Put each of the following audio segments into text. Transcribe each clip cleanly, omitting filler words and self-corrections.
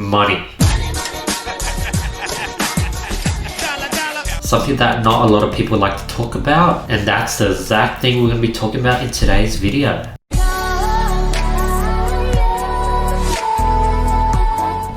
money. Something that not a lot of people like to talk about, and that's the exact thing we're going to be talking about in today's video.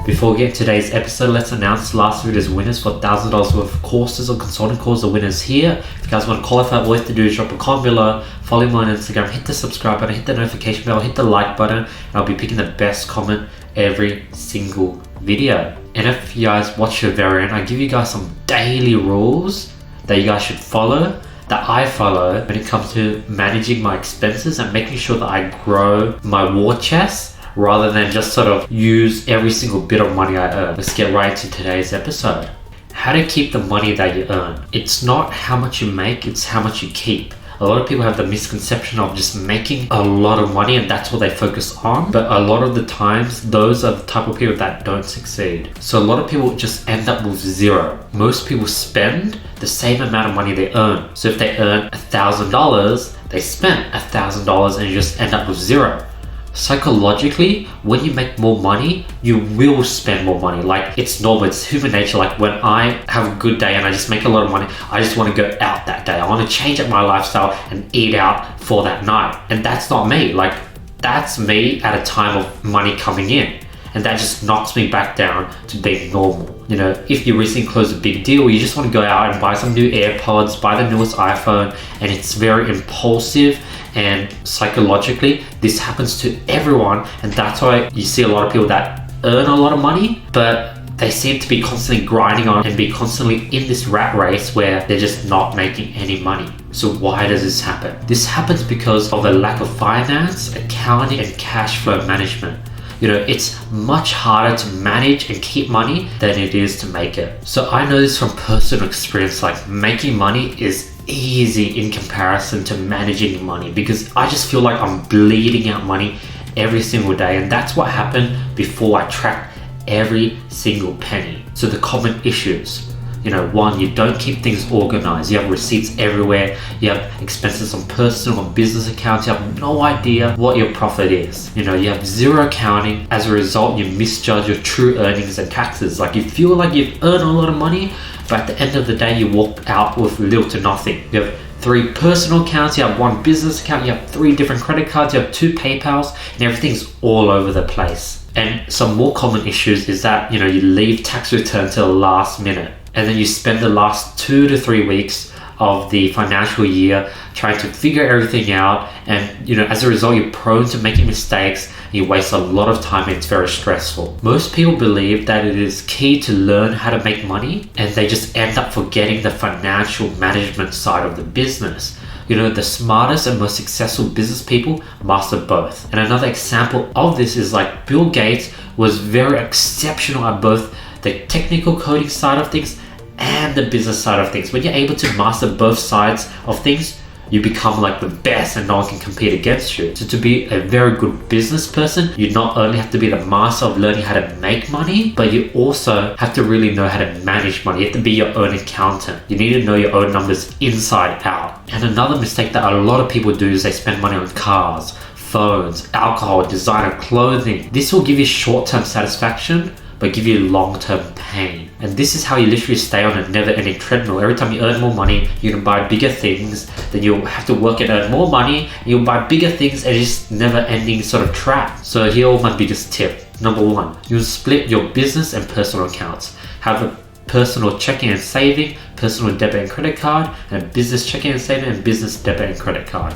Before we get to today's episode, let's announce last video's winners for $1,000 worth of courses or consulting courses. The winners here. If you guys want to qualify, all you have to do is drop a comment below, follow me on Instagram, hit the subscribe button, hit the notification bell, hit the like button, and I'll be picking the best comment every single video. And if you guys watch your very own, I give you guys some daily rules that you guys should follow, that I follow when it comes to managing my expenses and making sure that I grow my war chest rather than just sort of use every single bit of money I earn. Let's get right into today's episode. How to keep the money that you earn. It's not how much you make, it's how much you keep. A lot of people have the misconception of just making a lot of money and that's what they focus on. But a lot of the times, those are the type of people that don't succeed. So a lot of people just end up with zero. Most people spend the same amount of money they earn. So if they earn $1,000, they spend $1,000 and you just end up with zero. Psychologically, when you make more money, you will spend more money. Like, it's normal, it's human nature. Like, when I have a good day and I just make a lot of money, I just want to go out that day. I want to change up my lifestyle and eat out for that night. And that's not me. Like, that's me at a time of money coming in. And that just knocks me back down to being normal. You know, if you recently closed a big deal, you just want to go out and buy some new AirPods, buy the newest iPhone, and it's very impulsive. And psychologically, this happens to everyone, and that's why you see a lot of people that earn a lot of money, but they seem to be constantly grinding on and be constantly in this rat race where they're just not making any money. So why does this happen? This happens because of a lack of finance, accounting, and cash flow management. You know, it's much harder to manage and keep money than it is to make it. So I know this from personal experience, like making money is easy in comparison to managing money because I just feel like I'm bleeding out money every single day, and that's what happened before I tracked every single penny. So the common issues, you know, one, you don't keep things organized. You have receipts everywhere. You have expenses on personal and business accounts. You have no idea what your profit is. You know, you have zero accounting. As a result, you misjudge your true earnings and taxes. Like, you feel like you've earned a lot of money, but at the end of the day, you walk out with little to nothing. You have 3 personal accounts, you have 1 business account, you have 3 different credit cards, you have 2 PayPals, and everything's all over the place. And some more common issues is that, you know, you leave tax return till the last minute, and then you spend the last 2 to 3 weeks of the financial year trying to figure everything out, and, you know, as a result, you're prone to making mistakes. You waste a lot of time and it's very stressful. Most people believe that it is key to learn how to make money, and they just end up forgetting the financial management side of the business. You know, the smartest and most successful business people master both. And another example of this is like Bill Gates was very exceptional at both the technical coding side of things and the business side of things. When you're able to master both sides of things, you become like the best and no one can compete against you. So to be a very good business person, you not only have to be the master of learning how to make money, but you also have to really know how to manage money. You have to be your own accountant. You need to know your own numbers inside out. And another mistake that a lot of people do is they spend money on cars, phones, alcohol, designer clothing. This will give you short-term satisfaction, but give you long-term pain. And this is how you literally stay on a never-ending treadmill. Every time you earn more money, you can buy bigger things, then you'll have to work and earn more money, and you'll buy bigger things, and it's just never-ending sort of trap. So here are my biggest tip. Number 1, you split your business and personal accounts. Have a personal checking and saving, personal debit and credit card, and a business checking and saving, and business debit and credit card.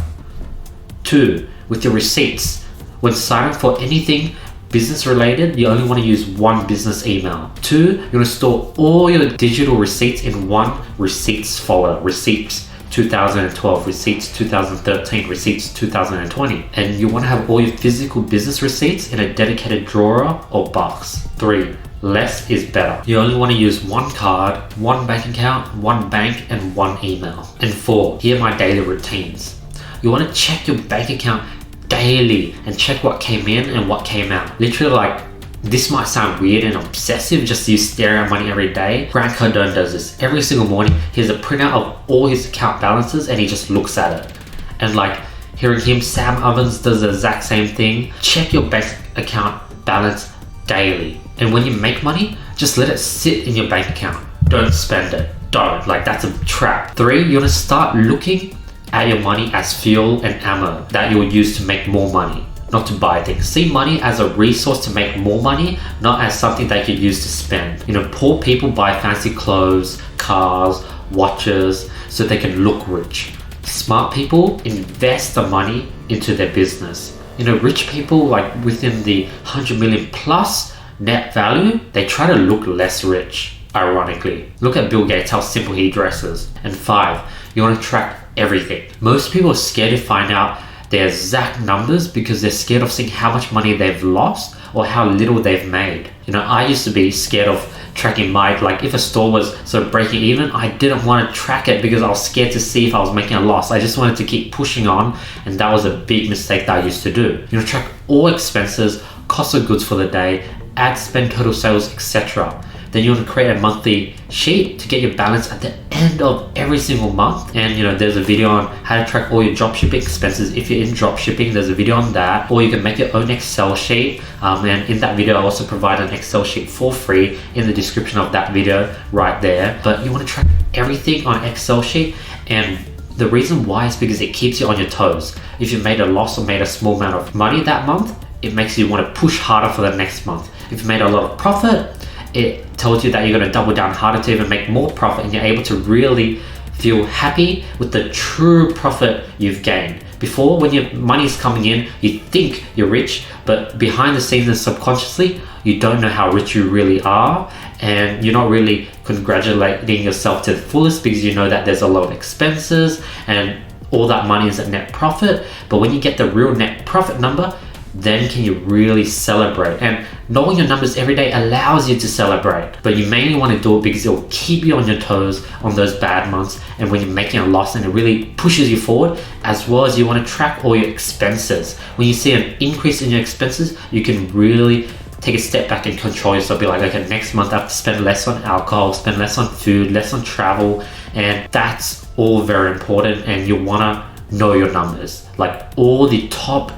2, with your receipts. When signing for anything business related, you only want to use 1 business email. 2, you want to store all your digital receipts in 1 receipts folder. Receipts 2012, receipts 2013, receipts 2020. And you want to have all your physical business receipts in a dedicated drawer or box. 3, less is better. You only want to use 1 card, 1 bank account, 1 bank, and 1 email. And 4, here are my daily routines. You want to check your bank account daily and check what came in and what came out. Literally, like, this might sound weird and obsessive, just you staring at money every day. Grant Cardone does this every single morning. He has a printout of all his account balances and he just looks at it. And like, hearing him, Sam Ovens does the exact same thing. Check your bank account balance daily. And when you make money, just let it sit in your bank account. Don't spend it. Don't. Like, that's a trap. 3, you want to start looking at your money as fuel and ammo that you'll use to make more money, not to buy things. See money as a resource to make more money, not as something that you use to spend. You know, poor people buy fancy clothes, cars, watches, so they can look rich. Smart people invest the money into their business. You know, rich people, like within the 100 million plus net value, they try to look less rich, ironically. Look at Bill Gates, how simple he dresses. And 5, you want to track everything. Most people are scared to find out their exact numbers because they're scared of seeing how much money they've lost or how little they've made. You know, I used to be scared of tracking like if a store was sort of breaking even, I didn't want to track it because I was scared to see if I was making a loss. I just wanted to keep pushing on, and that was a big mistake that I used to do. You know, track all expenses, cost of goods for the day, ad spend, total sales, etc. Then you want to create a monthly sheet to get your balance at the end of every single month. And you know, there's a video on how to track all your dropshipping expenses. If you're in dropshipping, there's a video on that. Or you can make your own Excel sheet. And in that video, I also provide an Excel sheet for free in the description of that video right there. But you want to track everything on Excel sheet. And the reason why is because it keeps you on your toes. If you made a loss or made a small amount of money that month, it makes you want to push harder for the next month. If you made a lot of profit, it tells you that you're going to double down harder to even make more profit, and you're able to really feel happy with the true profit you've gained. Before, when your money's coming in, you think you're rich, but behind the scenes and subconsciously, you don't know how rich you really are, and you're not really congratulating yourself to the fullest because you know that there's a lot of expenses and all that money is a net profit. But when you get the real net profit number, then can you really celebrate. And knowing your numbers every day allows you to celebrate, but you mainly want to do it because it will keep you on your toes on those bad months and when you're making a loss, and it really pushes you forward. As well as you want to track all your expenses. When you see an increase in your expenses, you can really take a step back and control yourself. Be like, okay, next month I have to spend less on alcohol, spend less on food, less on travel, and that's all very important. And you want to know your numbers. Like, all the top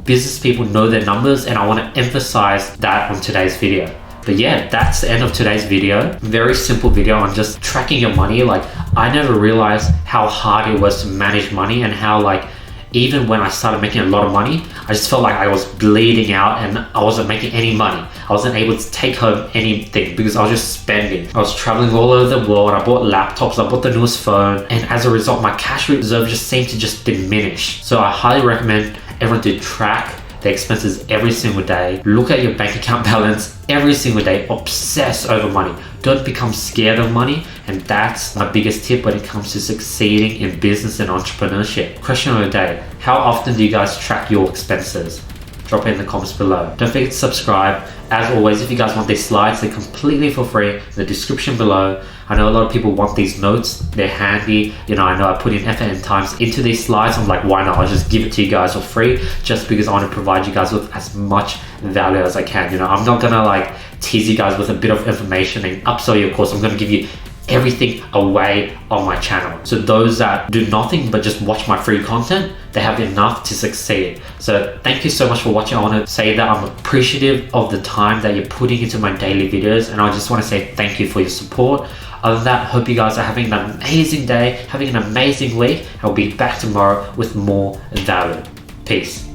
business people know their numbers, and I want to emphasize that on today's video. But yeah, that's the end of today's video. Very simple video on just tracking your money. Like, I never realized how hard it was to manage money, and how, like, even when I started making a lot of money, I just felt like I was bleeding out and I wasn't making any money. I wasn't able to take home anything because I was just spending. I was traveling all over the world. I bought laptops, I bought the newest phone, and as a result, my cash reserve just seemed to just diminish. So I highly recommend everyone to track their expenses every single day. Look at your bank account balance every single day. Obsess over money. Don't become scared of money. And that's my biggest tip when it comes to succeeding in business and entrepreneurship. Question of the day: how often do you guys track your expenses? Drop it in the comments below. Don't forget to subscribe. As always, if you guys want these slides, they're completely for free in the description below. I know a lot of people want these notes. They're handy. You know, I know I put in effort and time into these slides. I'm like, why not? I'll just give it to you guys for free, just because I want to provide you guys with as much value as I can. You know, I'm not gonna like tease you guys with a bit of information and upsell you. Of course, I'm gonna give you everything away on my channel. So those that do nothing but just watch my free content, they have enough to succeed. So thank you so much for watching. I want to say that I'm appreciative of the time that you're putting into my daily videos, and I just want to say thank you for your support. Other than that, hope you guys are having an amazing day, having an amazing week. I'll be back tomorrow with more value. Peace.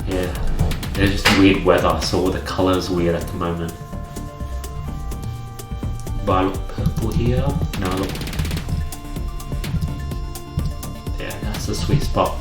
Yeah. It's just weird weather, so all the colours weird at the moment. But I look purple here. No, I look... yeah, that's the sweet spot.